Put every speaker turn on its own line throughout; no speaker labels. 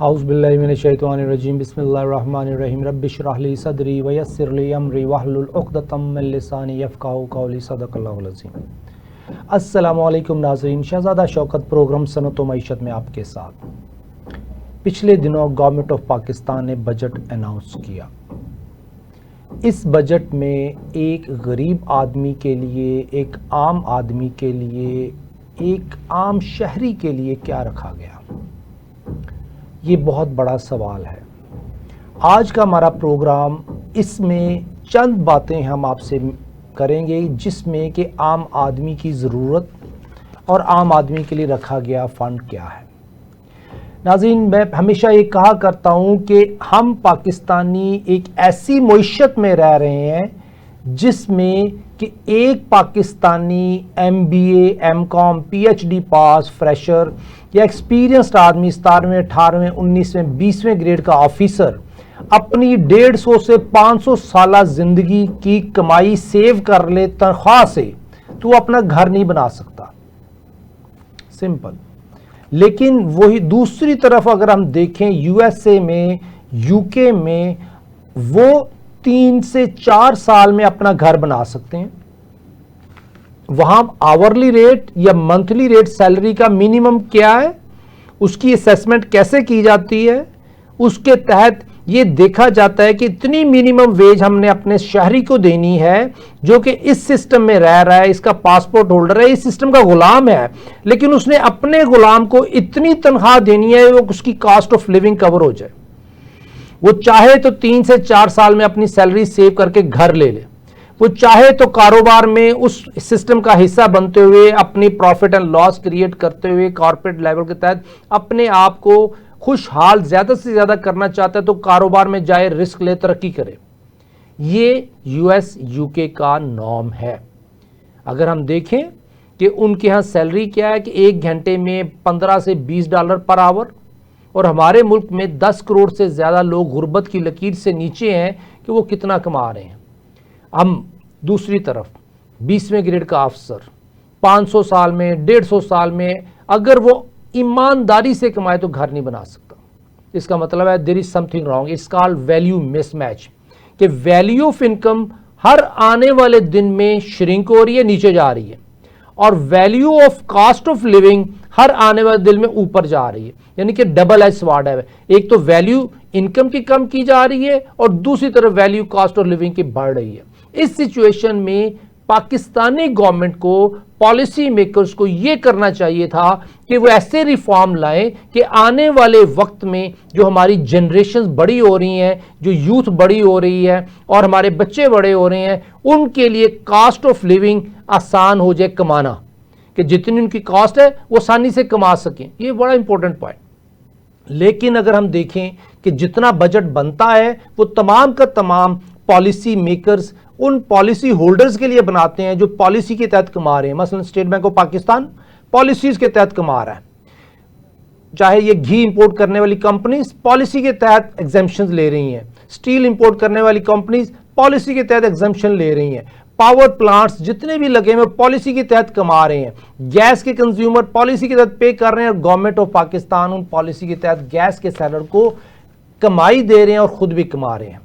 औज़ु बिल्लाहि मिनश्शैतानिर्रजीम बिस्मिल्लाहिर्रहमानिर्रहीम रब्बिश्रह ली सदरी वयस्सिर ली अमरी वहलुल उक़दतम मिन लिसानी यफ़क़हू क़ौली सदक़ल्लाहुल अज़ीम। अस्सलामु अलैकुम नाज़रीन, शहज़ादा शौकत प्रोग्राम सनत व मईशत में आपके साथ। पिछले दिनों गवर्नमेंट ऑफ पाकिस्तान ने बजट अनाउंस किया। इस बजट में एक गरीब आदमी के लिए, एक आम आदमी के लिए, एक आम शहरी के लिए क्या रखा गया, ये बहुत बड़ा सवाल है। आज का हमारा प्रोग्राम इसमें चंद बातें हम आपसे करेंगे जिसमें कि आम आदमी की ज़रूरत और आम आदमी के लिए रखा गया फ़ंड क्या है। नाज़रीन, मैं हमेशा ये कहा करता हूँ कि हम पाकिस्तानी एक ऐसी मईशत में रह रहे हैं जिसमें कि एक पाकिस्तानी MBA, MCOM, PhD पास फ्रेशर या एक्सपीरियंस्ड आदमी 17वें, 18वें, 19वें, 20वें ग्रेड का ऑफिसर अपनी 150 से 500 साल ज़िंदगी की कमाई सेव कर ले तनख्वाह से, तो अपना घर नहीं बना सकता। सिंपल। लेकिन वही दूसरी तरफ अगर हम देखें USA में, UK में, वो 3 से 4 साल में अपना घर बना सकते हैं। वहां आवरली रेट या मंथली रेट सैलरी का मिनिमम क्या है, उसकी असेसमेंट कैसे की जाती है, उसके तहत ये देखा जाता है कि इतनी मिनिमम वेज हमने अपने शहरी को देनी है जो कि इस सिस्टम में रह रहा है, इसका पासपोर्ट होल्डर है, इस सिस्टम का गुलाम है, लेकिन उसने अपने गुलाम को इतनी तनख्वाह देनी है वो उसकी कॉस्ट ऑफ लिविंग कवर हो जाए। वो चाहे तो 3 से 4 साल में अपनी सैलरी सेव करके घर ले ले, वो चाहे तो कारोबार में उस सिस्टम का हिस्सा बनते हुए अपनी प्रॉफिट एंड लॉस क्रिएट करते हुए कॉर्पोरेट लेवल के तहत अपने आप को खुशहाल ज़्यादा से ज़्यादा करना चाहता है तो कारोबार में जाए, रिस्क ले, तरक्की करे। ये US UK का नॉर्म है। अगर हम देखें कि उनके यहाँ सैलरी क्या है कि 1 घंटे में $15 से $20 पर आवर, और हमारे मुल्क में 10 करोड़ से ज़्यादा लोग गुर्बत की लकीर से नीचे हैं कि वो कितना कमा रहे हैं। हम दूसरी तरफ 20वें ग्रेड का अफसर 500 साल में, 150 साल में अगर वो ईमानदारी से कमाए तो घर नहीं बना सकता। इसका मतलब है there is something wrong. It's called value mismatch, कि वैल्यू ऑफ इनकम हर आने वाले दिन में श्रिंक हो रही है, नीचे जा रही है, और value of cost of living हर आने वाले दिन में ऊपर जा रही है। यानी कि डबल एज स्वाड है। एक तो वैल्यू इनकम की कम की जा रही है और दूसरी तरफ वैल्यू कॉस्ट ऑफ लिविंग की बढ़ रही है। इस सिचुएशन में पाकिस्तानी गवर्नमेंट को, पॉलिसी मेकर्स को यह करना चाहिए था कि वो ऐसे रिफॉर्म लाएं कि आने वाले वक्त में जो हमारी जनरेशन बड़ी हो रही हैं, जो यूथ बड़ी हो रही है और हमारे बच्चे बड़े हो रहे हैं, उनके लिए कॉस्ट ऑफ लिविंग आसान हो जाए कमाना, कि जितनी उनकी कॉस्ट है वो आसानी से कमा सकें। ये बड़ा इंपॉर्टेंट पॉइंट। लेकिन अगर हम देखें कि जितना बजट बनता है वो तमाम का तमाम पॉलिसी मेकर्स उन पॉलिसी होल्डर्स के लिए बनाते हैं जो पॉलिसी के तहत कमा रहे हैं। मसलन state bank of Pakistan policies के तहत कमा रहा है, चाहे ये घी इंपोर्ट करने वाली कंपनीज पॉलिसी के तहत एग्जेम्पशंस ले रही हैं, स्टील इंपोर्ट करने वाली कंपनीज पॉलिसी के तहत एग्जेम्पशन ले रही हैं, पावर प्लांट्स जितने भी लगे हुए पॉलिसी के तहत कमा रहे हैं, गैस के कंज्यूमर पॉलिसी के तहत पे कर रहे हैं और गवर्नमेंट ऑफ पाकिस्तान उन पॉलिसी के तहत गैस के सेलर को कमाई दे रहे हैं और खुद भी कमा रहे हैं।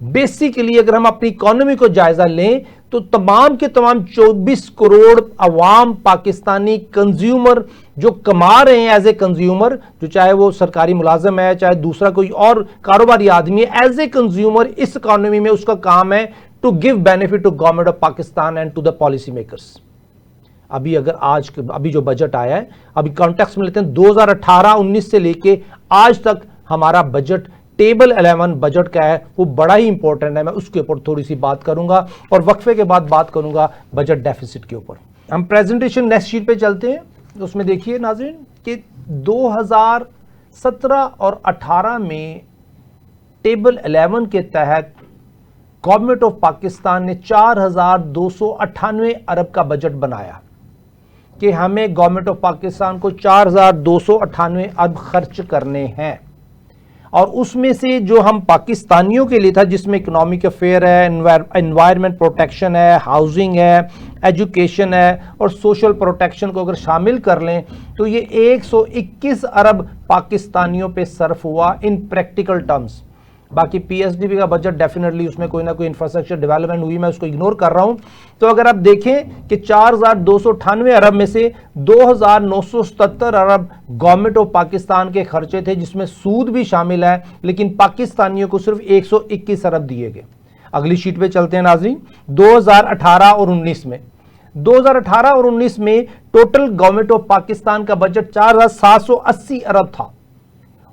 बेसिकली अगर हम अपनी इकोनॉमी को जायजा लें तो तमाम के तमाम 24 करोड़ अवाम पाकिस्तानी कंज्यूमर जो कमा रहे हैं एज ए कंज्यूमर, जो चाहे वो सरकारी मुलाजिम है, चाहे दूसरा कोई और कारोबारी आदमी है, एज ए कंज्यूमर इस इकोनॉमी में उसका काम है to give benefit to government of Pakistan and to the policy makers. अभी जो बजट आया है, अभी कॉन्टेक्स्ट में लेते हैं 2018-19 से लेके आज तक हमारा बजट टेबल 11 बजट का है, वो बड़ा ही इंपॉर्टेंट है। मैं उसके ऊपर थोड़ी सी बात करूंगा और वक्फे के बाद बात करूंगा बजट डेफिसिट के ऊपर। हम प्रेजेंटेशन नेक्स्ट शीट पे चलते हैं। उसमें देखिए नाज़रीन कि 2017 और 18 में टेबल 11 के तहत गवर्नमेंट ऑफ पाकिस्तान ने 4298 अरब का बजट बनाया कि हमें गवर्नमेंट ऑफ पाकिस्तान को 4298 अरब खर्च करने हैं, और उसमें से जो हम पाकिस्तानियों के लिए था जिसमें इकोनॉमिक अफेयर है, एनवायरनमेंट प्रोटेक्शन है, हाउसिंग है, एजुकेशन है और सोशल प्रोटेक्शन को अगर शामिल कर लें तो ये 121 अरब पाकिस्तानियों पे सर्फ हुआ इन प्रैक्टिकल टर्म्स। बाकी पीएसडीपी का बजट डेफिनेटली उसमें कोई ना कोई इंफ्रास्ट्रक्चर डेवलपमेंट हुई, मैं उसको इग्नोर कर रहा हूं। तो अगर आप देखें कि 4,298 अरब में से 2,977 अरब गवर्नमेंट ऑफ पाकिस्तान के खर्चे थे, जिसमें सूद भी शामिल है, लेकिन पाकिस्तानियों को सिर्फ 121 अरब दिए गए। अगली शीट पे चलते हैं नाज़रीन। 2018 और 19 में 2018 और 19 में टोटल गवर्नमेंट ऑफ पाकिस्तान का बजट 4,780 अरब था,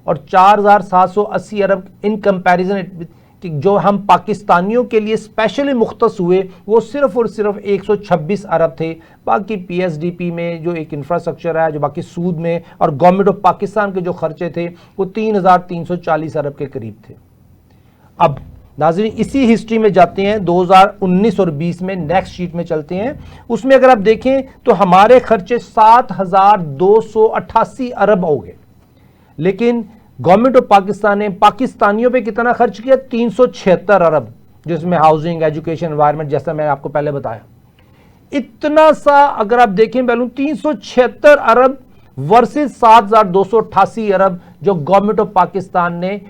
और 4,780 अरब इन कंपैरिजन जो हम पाकिस्तानियों के लिए स्पेशली मुख्तस हुए वो सिर्फ और सिर्फ 126 अरब थे। बाकी पीएसडीपी में जो एक इंफ्रास्ट्रक्चर है, जो बाकी सूद में और गवर्नमेंट ऑफ पाकिस्तान के जो खर्चे थे वो 3,340 अरब के करीब थे। अब नाज़रीन इसी हिस्ट्री में जाते हैं 2019 और 20 में, नेक्स्ट शीट में चलते हैं। उसमें अगर आप देखें तो हमारे खर्चे 7,288 अरब हो गए, लेकिन गवर्नमेंट ऑफ पाकिस्तान ने पाकिस्तानियों पे कितना खर्च किया? 376 अरब, जिसमें हाउसिंग, एजुकेशन, एनवायरनमेंट, जैसा मैंने आपको पहले बताया। इतना सा अगर आप देखें पहलू 376 अरब वर्सेस 7,288 अरब जो गवर्नमेंट ऑफ पाकिस्तान ने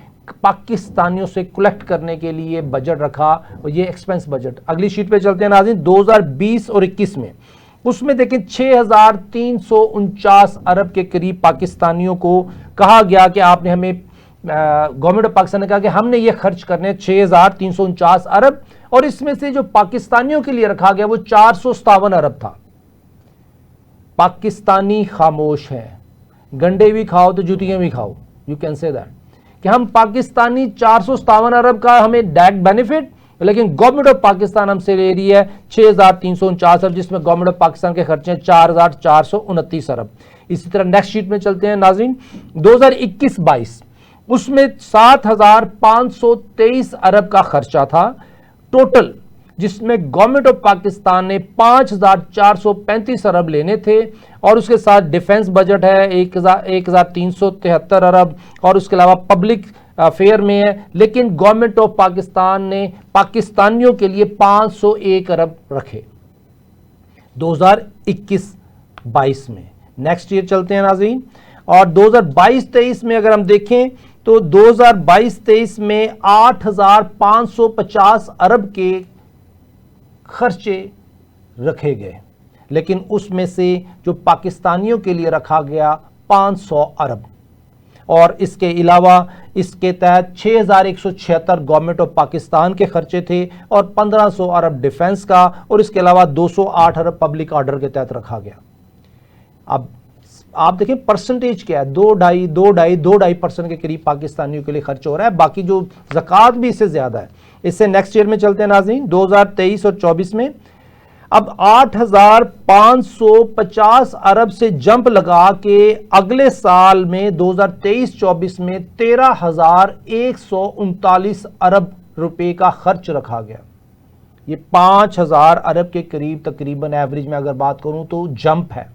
पाकिस्तानियों से कलेक्ट करने के लिए बजट रखा, और ये एक्सपेंस बजट। अगली शीट पे चलते हैं नाज़रीन। 2020 और 21 में उसमें देखें 6,349 अरब के करीब पाकिस्तानियों को कहा गया कि आपने हमें, गवर्नमेंट ऑफ पाकिस्तान ने कहा कि हमने ये खर्च करने 6,349 अरब, और इसमें से जो पाकिस्तानियों के लिए रखा गया वो 457 अरब था। पाकिस्तानी खामोश है, गंडे भी खाओ तो जूतियां भी खाओ, यू कैन से दैट, कि हम पाकिस्तानी 457 अरब का हमें डायरेक्ट बेनिफिट, लेकिन गवर्नमेंट ऑफ पाकिस्तान हमसे ले रही है 6,349 अरब, जिसमें गवर्नमेंट ऑफ पाकिस्तान के खर्चे हैं 4,429 अरब। इसी तरह नेक्स्ट शीट में चलते हैं नाज़रीन। 2021-22 उसमें 7,523 अरब का खर्चा था टोटल, जिसमें गवर्नमेंट ऑफ पाकिस्तान ने 5,435 अरब लेने थे, और उसके साथ डिफेंस बजट है 1,373 अरब, और उसके अलावा पब्लिक अफेयर में है, लेकिन गवर्नमेंट ऑफ पाकिस्तान ने पाकिस्तानियों के लिए 501 अरब रखे 2021-22 में। नेक्स्ट ईयर चलते हैं नाज़रीन, और 2022-23 में अगर हम देखें तो 2022-23 में 8,550 अरब के खर्चे रखे गए, लेकिन उसमें से जो पाकिस्तानियों के लिए रखा गया 500 अरब, और इसके अलावा इसके तहत 6,176 गवर्नमेंट ऑफ पाकिस्तान के खर्चे थे, और 1,500 अरब डिफेंस का, और इसके अलावा 208 अरब पब्लिक ऑर्डर के तहत रखा गया। अब आप देखें परसेंटेज क्या है, 2.5% के करीब पाकिस्तानियों के लिए खर्च हो रहा है, बाकी जो ज़कात भी इससे ज़्यादा है। इससे नेक्स्ट ईयर में चलते हैं नाज़रीन। 2023 और 24 में अब 8,550 अरब से जंप लगा के अगले साल में 2023-24 में 13,139 अरब रुपए का खर्च रखा गया। ये 5,000 अरब के करीब तकरीबन एवरेज में अगर बात करूं तो जंप है।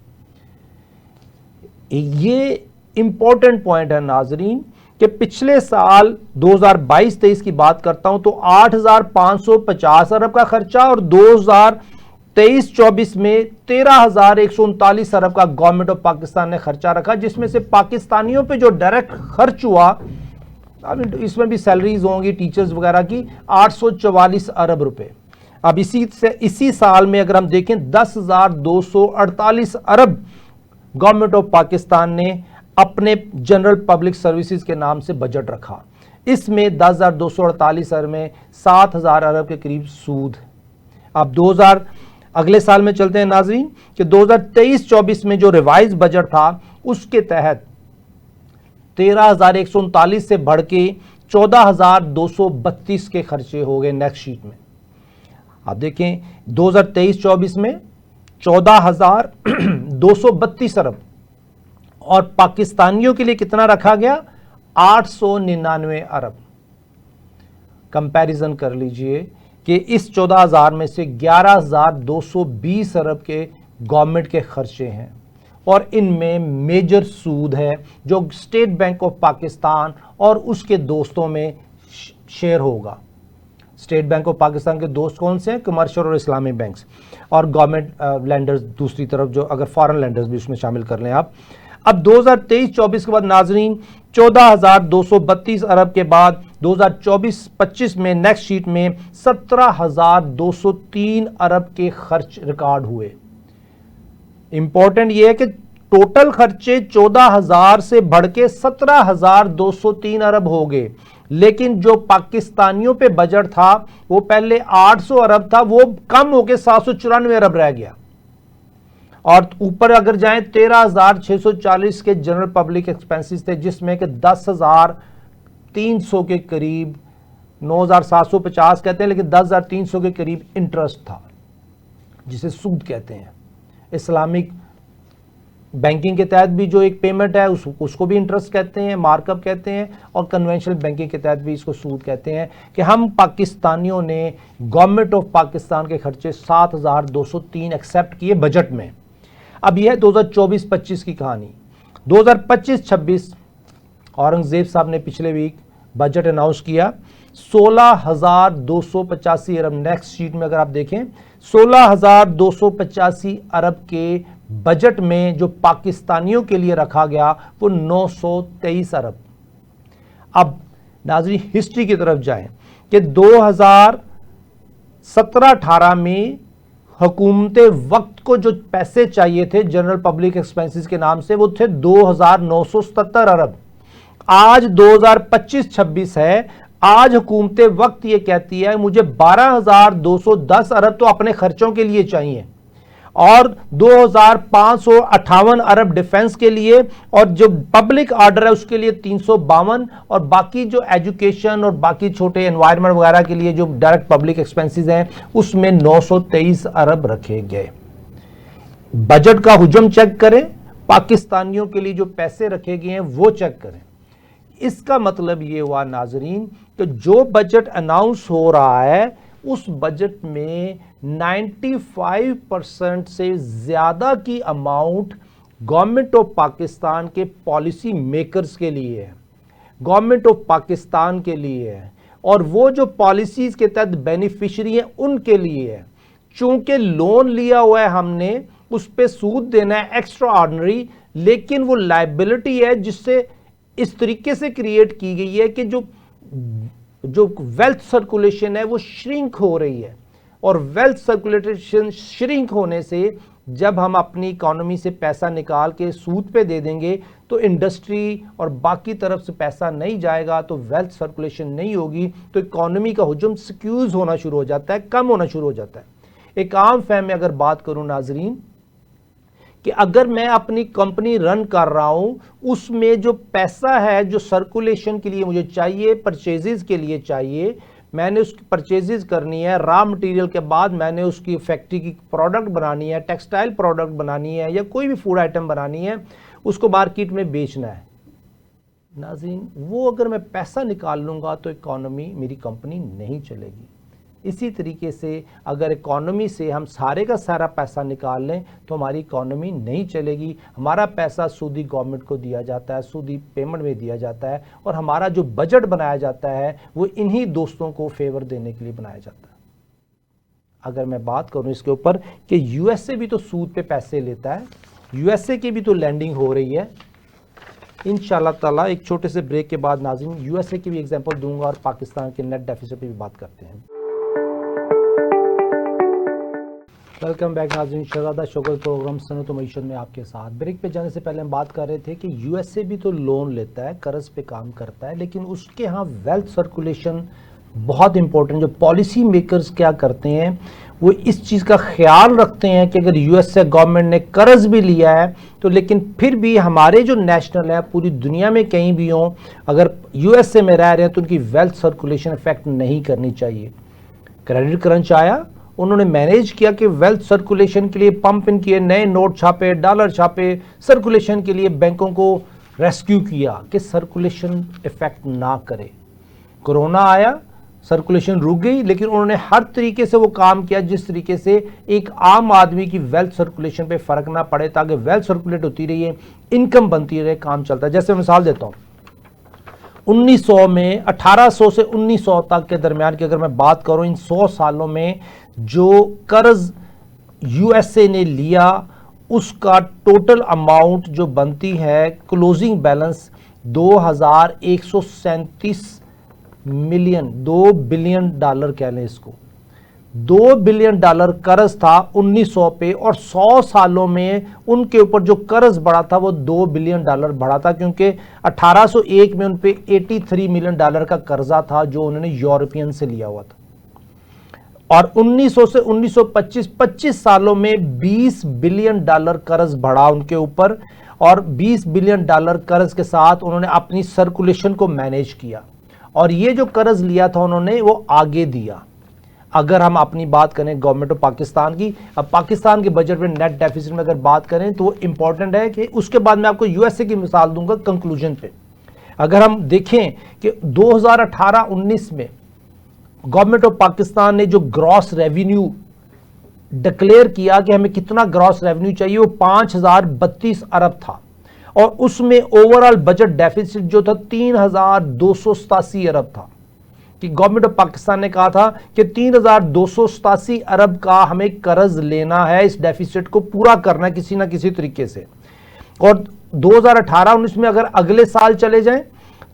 ये इंपॉर्टेंट पॉइंट है नाजरीन कि पिछले साल 2022-23 की बात करता हूं तो 8,550 अरब का खर्चा, और 2023-24 में 13,139 अरब का गवर्नमेंट ऑफ पाकिस्तान ने खर्चा रखा, जिसमें से पाकिस्तानियों पे जो डायरेक्ट खर्च हुआ, अब इसमें भी सैलरीज होंगी टीचर्स वगैरह की, 844 अरब रुपए। अब इसी साल में अगर हम देखें 10,248 अरब गवर्नमेंट ऑफ पाकिस्तान ने अपने जनरल पब्लिक सर्विसेज के नाम से बजट रखा। इसमें 10,248 अरब में 7,000 अरब के करीब सूद। अब अगले साल में चलते हैं नाजरीन कि 2023-24 में जो रिवाइज बजट था उसके तहत 13,139 से बढ़ के 14,232 के खर्चे हो गए। नेक्स्ट शीट में आप देखें 2023-24 में 14,232 अरब, और पाकिस्तानियों के लिए कितना रखा गया? 899 अरब। कंपैरिजन कर लीजिए कि इस 14,000 में से 11,220 अरब के गवर्नमेंट के खर्चे हैं, और इनमें मेजर सूद है जो स्टेट बैंक ऑफ पाकिस्तान और उसके दोस्तों में शेयर होगा। स्टेट बैंक ऑफ पाकिस्तान के दोस्त कौन से हैं? कमर्शियल और इस्लामिक बैंक्स, और गवर्नमेंट लैंडर्स दूसरी तरफ, जो अगर फॉरेन लैंडर्स भी उसमें शामिल कर लें आप। अब 2023-24 के बाद नाजरीन 14,232 अरब के बाद 2024-25 में नेक्स्ट शीट में 17,203 अरब के खर्च रिकॉर्ड हुए। इंपॉर्टेंट यह है कि टोटल खर्चे 14,000 से बढ़ के 17,203 अरब हो गए, लेकिन जो पाकिस्तानियों पे बजट था वो पहले 800 अरब था, वो कम होकर 794 अरब रह गया। और ऊपर अगर जाएं 13,640 के जनरल पब्लिक एक्सपेंसेस थे, जिसमें कि 10,300 के करीब, 9,750 कहते हैं लेकिन 10,300 के करीब इंटरेस्ट था, जिसे सूद कहते हैं। इस्लामिक बैंकिंग के तहत भी जो एक पेमेंट है उसको भी इंटरेस्ट कहते हैं, मार्कअप कहते हैं, और कन्वेंशनल बैंकिंग के तहत भी इसको सूद कहते हैं। कि हम पाकिस्तानियों ने गवर्नमेंट ऑफ पाकिस्तान के खर्चे 7,203 एक्सेप्ट किए बजट में। अब यह है 2024-25 की कहानी। 2025-26 औरंगजेब साहब ने पिछले वीक बजट अनाउंस किया, 16,285 अरब। नेक्स्ट शीट में अगर आप देखें 16,285 अरब के बजट में जो पाकिस्तानियों के लिए रखा गया वो 923 अरब। अब नाज़रीन हिस्ट्री की तरफ जाएं कि 2017-18 में हुकूमत वक्त को जो पैसे चाहिए थे जनरल पब्लिक एक्सपेंसेस के नाम से, वो थे 2,977 अरब। आज 2025-26 है, आज हुकूमत वक्त ये कहती है मुझे 12,210 अरब तो अपने खर्चों के लिए चाहिए, और 2,558 अरब डिफेंस के लिए, और जो पब्लिक ऑर्डर है उसके लिए 352, और बाकी जो एजुकेशन और बाकी छोटे एनवायरनमेंट वगैरह के लिए जो डायरेक्ट पब्लिक एक्सपेंसेस हैं उसमें 923 अरब रखे गए। बजट का हुजम चेक करें, पाकिस्तानियों के लिए जो पैसे रखे गए हैं वो चेक करें। इसका मतलब ये हुआ नाजरीन कि जो बजट अनाउंस हो रहा है उस बजट में 95% से ज्यादा की अमाउंट गवर्नमेंट ऑफ पाकिस्तान के पॉलिसी मेकर्स के लिए है, गवर्नमेंट ऑफ पाकिस्तान के लिए है, और वो जो पॉलिसीज के तहत बेनिफिशियरी हैं उनके लिए है। चूंकि लोन लिया हुआ है हमने, उस पे सूद देना है एक्स्ट्रा ऑर्डिनरी, लेकिन वो लायबिलिटी है जिससे इस तरीके से क्रिएट की गई है कि जो वेल्थ सर्कुलेशन है वो श्रिंक हो रही है, और वेल्थ सर्कुलेशन श्रिंक होने से जब हम अपनी इकोनॉमी से पैसा निकाल के सूद पे दे देंगे तो इंडस्ट्री और बाकी तरफ से पैसा नहीं जाएगा, तो वेल्थ सर्कुलेशन नहीं होगी, तो इकोनॉमी का हुजम स्क्यूज होना शुरू हो जाता है, कम होना शुरू हो जाता है। एक आम फहम में अगर बात करूं नाजरीन, कि अगर मैं अपनी कंपनी रन कर रहा हूं, उसमें जो पैसा है जो सर्कुलेशन के लिए मुझे चाहिए, परचेजेस के लिए चाहिए, मैंने उसकी परचेजेस करनी है, रॉ मटेरियल के बाद मैंने उसकी फैक्ट्री की प्रोडक्ट बनानी है, टेक्सटाइल प्रोडक्ट बनानी है, या कोई भी फूड आइटम बनानी है, उसको मार्केट में बेचना है। नाज़रीन वो अगर मैं पैसा निकाल लूँगा तो इकॉनमी, मेरी कंपनी नहीं चलेगी। इसी तरीके से अगर इकॉनमी से हम सारे का सारा पैसा निकाल लें तो हमारी इकॉनमी नहीं चलेगी। हमारा पैसा सूदी गवर्नमेंट को दिया जाता है, सूदी पेमेंट में दिया जाता है, और हमारा जो बजट बनाया जाता है वो इन्हीं दोस्तों को फेवर देने के लिए बनाया जाता है। अगर मैं बात करूं इसके ऊपर कि यूएसए भी तो सूद पे पैसे लेता है, यूएसए की भी तो लैंडिंग हो रही है। इंशाल्लाह ताला एक छोटे से ब्रेक के बाद नाज़रीन यूएसए की भी एग्जांपल दूंगा और पाकिस्तान के नेट डेफिसिट पे भी बात करते हैं। वेलकम बैक नाज़रीन, शहजादा शौकत प्रोग्राम सनत और मईशत में आपके साथ। ब्रेक पे जाने से पहले हम बात कर रहे थे कि यूएसए भी तो लोन लेता है, कर्ज पे काम करता है, लेकिन उसके यहाँ वेल्थ सर्कुलेशन बहुत इंपॉर्टेंट। जो पॉलिसी मेकर्स क्या करते हैं वो इस चीज़ का ख्याल रखते हैं कि अगर यूएसए गवर्नमेंट ने कर्ज भी लिया है तो लेकिन फिर भी हमारे जो नेशनल है पूरी दुनिया में कहीं भी हों, अगर यूएसए में रह रहे हैं तो उनकी वेल्थ सर्कुलेशन इफेक्ट नहीं करनी चाहिए। क्रेडिट क्रंच आया, उन्होंने मैनेज किया कि वेल्थ सर्कुलेशन के लिए पंप इन किए, नए नोट छापे, डॉलर छापे, सर्कुलेशन के लिए बैंकों को रेस्क्यू किया कि सर्कुलेशन इफेक्ट ना करे। कोरोना आया, सर्कुलेशन रुक गई, लेकिन उन्होंने हर तरीके से वो काम किया जिस तरीके से एक आम आदमी की वेल्थ सर्कुलेशन पे फर्क ना पड़े, ताकि वेल्थ सर्कुलेट होती रही है, इनकम बनती रहे, काम चलता है। जैसे मिसाल देता हूँ, 1900 में 1800 से 1900 तक के दरमियान की अगर मैं बात करूं, इन 100 सालों में जो कर्ज यूएसए ने लिया उसका टोटल अमाउंट जो बनती है closing balance 2137 million, 2 billion dollar कह लें इसको, 2 बिलियन डॉलर कर्ज था 1900 पे, और 100 सालों में उनके ऊपर जो कर्ज बढ़ा था वो 2 बिलियन डॉलर बढ़ा था, क्योंकि 1801 में उन पे 83 मिलियन डॉलर का कर्जा था जो उन्होंने यूरोपियन से लिया हुआ था। और 1900 से 1925 25 सालों में 20 बिलियन डॉलर कर्ज बढ़ा उनके ऊपर, और 20 बिलियन डॉलर कर्ज के साथ उन्होंने अपनी सर्कुलेशन को मैनेज किया, और ये जो कर्ज लिया था उन्होंने वो आगे दिया। अगर हम अपनी बात करें गवर्नमेंट ऑफ पाकिस्तान की, अब पाकिस्तान के बजट में नेट डेफिसिट में अगर बात करें तो वो इंपॉर्टेंट है कि उसके बाद मैं आपको यूएसए की मिसाल दूंगा कंक्लूजन पे। अगर हम देखें कि 2018-19 में गवर्नमेंट ऑफ पाकिस्तान ने जो ग्रॉस रेवेन्यू डिक्लेयर किया कि हमें कितना ग्रॉस रेवेन्यू चाहिए, वो 5032 अरब था, और उसमें ओवरऑल बजट डेफिसिट जो था 3287 अरब था। कि गवर्नमेंट ऑफ पाकिस्तान ने कहा था कि 3287 अरब का हमें कर्ज लेना है, इस डेफिसिट को पूरा करना है किसी ना किसी तरीके से। और 2018-19 में अगर अगले साल चले जाएं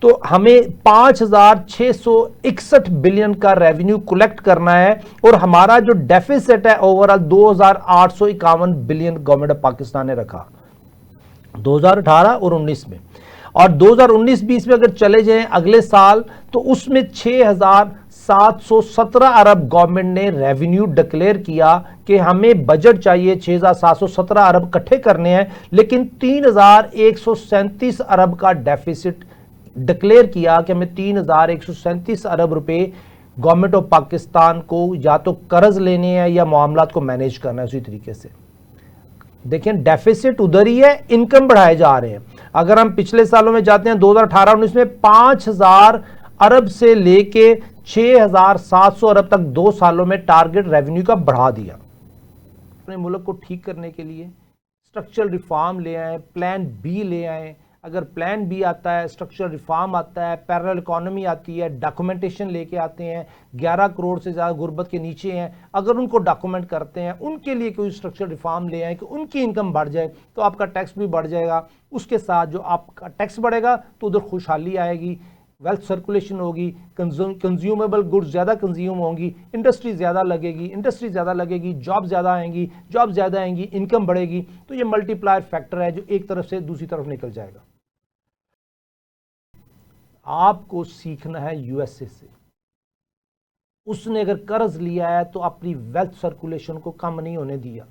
तो हमें 5661 बिलियन का रेवेन्यू कलेक्ट करना है, और हमारा जो डेफिसिट है overall 2851 billion government of Pakistan ने रखा 2018 और 19 में। और 2019-20 में अगर चले जाएं अगले साल तो उसमें 6717 अरब गवर्नमेंट ने रेवेन्यू डिक्लेयर किया कि हमें बजट चाहिए 6717 अरब इकट्ठे करने हैं, लेकिन 3137 अरब का डेफिसिट डिक्लेयर किया कि हमें 3137 अरब रुपए गवर्नमेंट ऑफ पाकिस्तान को या तो कर्ज लेने हैं या मामलात को मैनेज करना है। उसी तरीके से देखिए डेफिसिट उधर ही है, इनकम बढ़ाए जा रहे हैं। अगर हम पिछले सालों में जाते हैं 2018-19 में 5000 अरब से लेके 6700 अरब तक 2 सालों में टारगेट रेवेन्यू का बढ़ा दिया। अपने मुल्क को ठीक करने के लिए स्ट्रक्चरल रिफॉर्म ले आए, प्लान बी ले आए। अगर प्लान बी आता है, स्ट्रक्चरल रिफॉर्म आता है, पैरेलल इकोनॉमी आती है, डॉक्यूमेंटेशन लेके आते हैं, 11 करोड़ से ज़्यादा गुर्बत के नीचे हैं, अगर उनको डॉक्यूमेंट करते हैं, उनके लिए कोई स्ट्रक्चरल रिफॉर्म ले आए कि उनकी इनकम बढ़ जाए, तो आपका टैक्स भी बढ़ जाएगा। उसके साथ जो आपका टैक्स बढ़ेगा तो उधर खुशहाली आएगी, वेल्थ सर्कुलेशन होगी, कंज्यूमेबल गुड्स ज़्यादा कंज्यूम होंगी, इंडस्ट्री ज़्यादा लगेगी, जॉब ज़्यादा आएंगी, इनकम बढ़ेगी। तो ये मल्टीप्लायर फैक्टर है जो एक तरफ से दूसरी तरफ निकल जाएगा। आपको सीखना है यूएसए से। उसने अगर कर्ज लिया है तो अपनी वेल्थ सर्कुलेशन को कम नहीं होने दिया।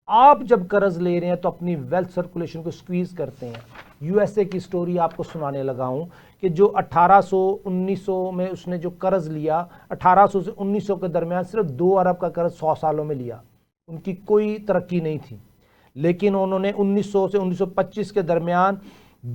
आप जब कर्ज ले रहे हैं तो अपनी वेल्थ सर्कुलेशन को स्क्वीज करते हैं। यूएसए की स्टोरी आपको सुनाने लगा हूं कि जो 1800-1900 में उसने जो कर्ज लिया, 1800 से 1900 के दरमियान सिर्फ 2 अरब का कर्ज 100 सालों में लिया, उनकी कोई तरक्की नहीं थी। लेकिन उन्होंने 1900 से 1925 के दरमियान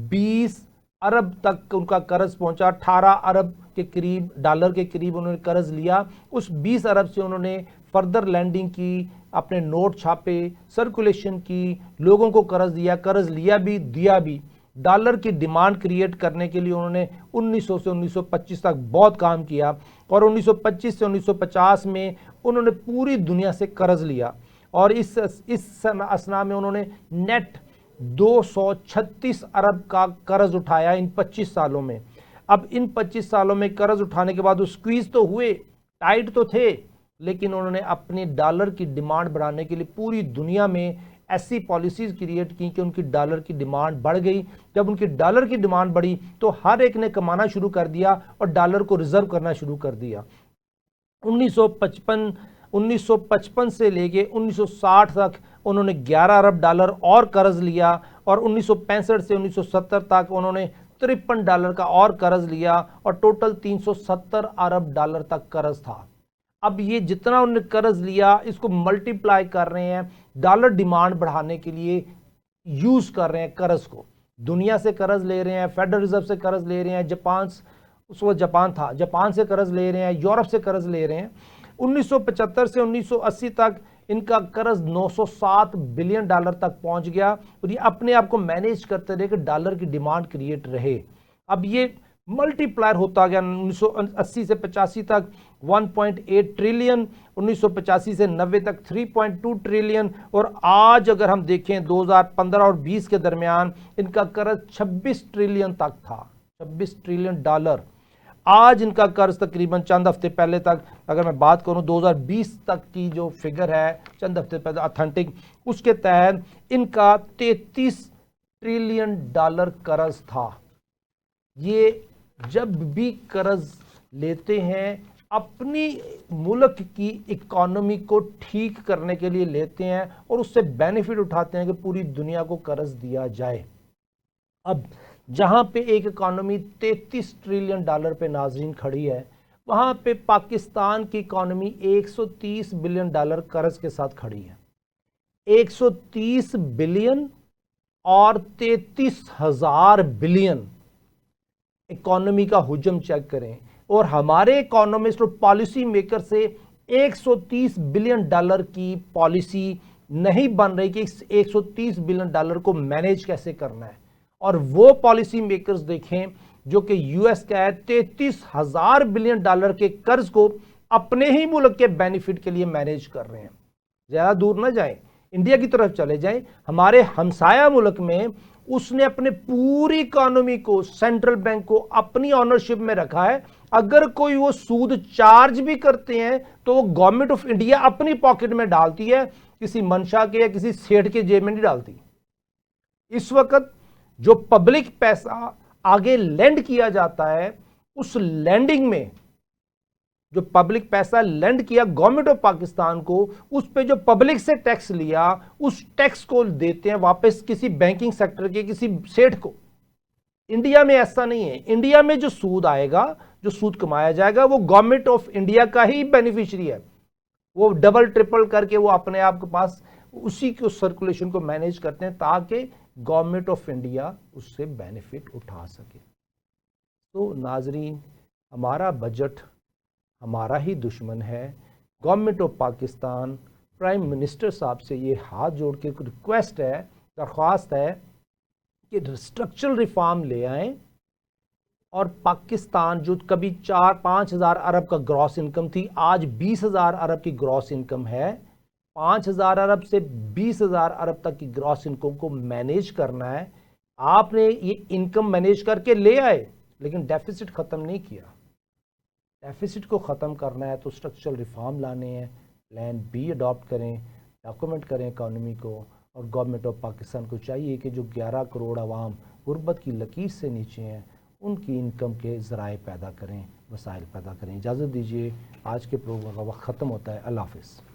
20 अरब तक उनका कर्ज पहुंचा, 18 अरब के करीब डॉलर के करीब उन्होंने कर्ज लिया। उस 20 अरब से उन्होंने फर्दर लैंडिंग की, अपने नोट छापे, सर्कुलेशन की, लोगों को कर्ज दिया, कर्ज लिया भी दिया भी। डॉलर की डिमांड क्रिएट करने के लिए उन्होंने 1900 से 1925 तक बहुत काम किया, और 1925 से 1950 में उन्होंने पूरी दुनिया से कर्ज लिया, और इस असना में उन्होंने नेट 236 अरब का कर्ज उठाया इन 25 सालों में। अब इन 25 सालों में कर्ज उठाने के बाद वो स्क्वीज तो हुए, टाइट तो थे, लेकिन उन्होंने अपने डॉलर की डिमांड बढ़ाने के लिए पूरी दुनिया में ऐसी पॉलिसीज क्रिएट की कि उनकी डॉलर की डिमांड बढ़ गई। जब उनकी डॉलर की डिमांड बढ़ी तो हर एक ने कमाना शुरू कर दिया और डॉलर को रिजर्व करना शुरू कर दिया। 1955 से लेके 1960 तक उन्होंने 11 अरब डॉलर और कर्ज लिया, और 1965 से 1970 तक उन्होंने 53 डॉलर का और कर्ज लिया, और टोटल 370 अरब डॉलर तक कर्ज था। अब ये जितना उन्होंने कर्ज लिया इसको मल्टीप्लाई कर रहे हैं, डॉलर डिमांड बढ़ाने के लिए यूज कर रहे हैं कर्ज को। दुनिया से कर्ज ले रहे हैं, फेडरल रिजर्व से कर्ज ले रहे हैं, उस वक्त जापान से कर्ज ले रहे हैं, यूरोप से कर्ज ले रहे हैं। 1975 से 1980 तक इनका कर्ज 907 बिलियन डॉलर तक पहुंच गया, और ये अपने आप को मैनेज करते रहे कि डॉलर की डिमांड क्रिएट रहे। अब ये मल्टीप्लायर होता गया। 1980 से 85 तक 1.8 ट्रिलियन, 1985 से 90 तक 3.2 ट्रिलियन, और आज अगर हम देखें 2015 और 20 के दरमियान इनका कर्ज 26 ट्रिलियन तक था, 26 ट्रिलियन डॉलर। आज इनका कर्ज तकरीबन चंद हफ्ते पहले तक, अगर मैं बात करूं 2020 तक की जो फिगर है चंद हफ्ते पहले ऑथेंटिक, उसके तहत इनका 33 ट्रिलियन डॉलर कर्ज था। ये जब भी कर्ज लेते हैं अपनी मुल्क की इकोनॉमी को ठीक करने के लिए लेते हैं और उससे बेनिफिट उठाते हैं कि पूरी दुनिया को कर्ज दिया जाए। अब जहां पे एक इकोनॉमी 33 ट्रिलियन डॉलर पे नाजरीन खड़ी है, वहां पे पाकिस्तान की इकोनॉमी 130 बिलियन डॉलर कर्ज के साथ खड़ी है। 130 बिलियन और 33,000 बिलियन इकोनॉमी का हुजम चेक करें, और हमारे इकोनॉमिस्ट और पॉलिसी मेकर से 130 बिलियन डॉलर की पॉलिसी नहीं बन रही कि इस 130 बिलियन डॉलर को मैनेज कैसे करना है। और वो पॉलिसी मेकर्स देखें जो कि यूएस का है 33,000 बिलियन डॉलर के कर्ज को अपने ही मुल्क के बेनिफिट के लिए मैनेज कर रहे हैं। ज्यादा दूर ना जाएं, इंडिया की तरफ चले जाएं। हमारे हमसाया मुल्क में उसने अपने पूरी इकोनॉमी को, सेंट्रल बैंक को अपनी ऑनरशिप में रखा है। अगर कोई वो सूद चार्ज भी करते हैं तो वो गवर्नमेंट ऑफ इंडिया अपनी पॉकेट में डालती है, किसी मंशा के या किसी सेठ के जेब में नहीं डालती। इस वक्त जो पब्लिक पैसा आगे लेंड किया जाता है, उस लैंडिंग में जो पब्लिक पैसा लेंड किया गवर्नमेंट ऑफ पाकिस्तान को, उस पे जो पब्लिक से टैक्स लिया, उस टैक्स को देते हैं वापस किसी बैंकिंग सेक्टर के किसी सेठ को। इंडिया में ऐसा नहीं है। इंडिया में जो सूद आएगा, जो सूद कमाया जाएगा, वो गवर्नमेंट ऑफ इंडिया का ही बेनिफिशियरी है। वो डबल ट्रिपल करके वो अपने आप के पास उसी को सर्कुलेशन को मैनेज करते हैं ताकि गवर्नमेंट ऑफ इंडिया उससे बेनिफिट उठा सके। तो नाजरीन, हमारा बजट हमारा ही दुश्मन है। Government of Pakistan, prime minister साहब से ये हाथ जोड़ के रिक्वेस्ट है, दरख्वास्त है कि स्ट्रक्चरल रिफॉर्म ले आएं और पाकिस्तान जो कभी 4-5 हज़ार अरब का ग्रॉस इनकम थी, आज 20,000 अरब की ग्रॉस इनकम है। 5,000 अरब से 20,000 अरब तक की ग्रॉस इनकम को मैनेज करना है। आपने ये इनकम मैनेज करके ले आए लेकिन डेफिसिट ख़त्म नहीं किया। डेफिसिट को ख़त्म करना है तो स्ट्रक्चरल रिफॉर्म लाने हैं, प्लान बी अडॉप्ट करें, डॉक्यूमेंट करें इकॉनमी को। और गवर्नमेंट ऑफ पाकिस्तान को चाहिए कि जो 11 करोड़ आवाम गुर्बत की लकीर से नीचे हैं, उनकी इनकम के ज़राए पैदा करें, वसाइल पैदा करें। इजाज़त दीजिए, आज के प्रोग्राम का वक्त ख़त्म होता है। अल्लाह हाफ़िज़।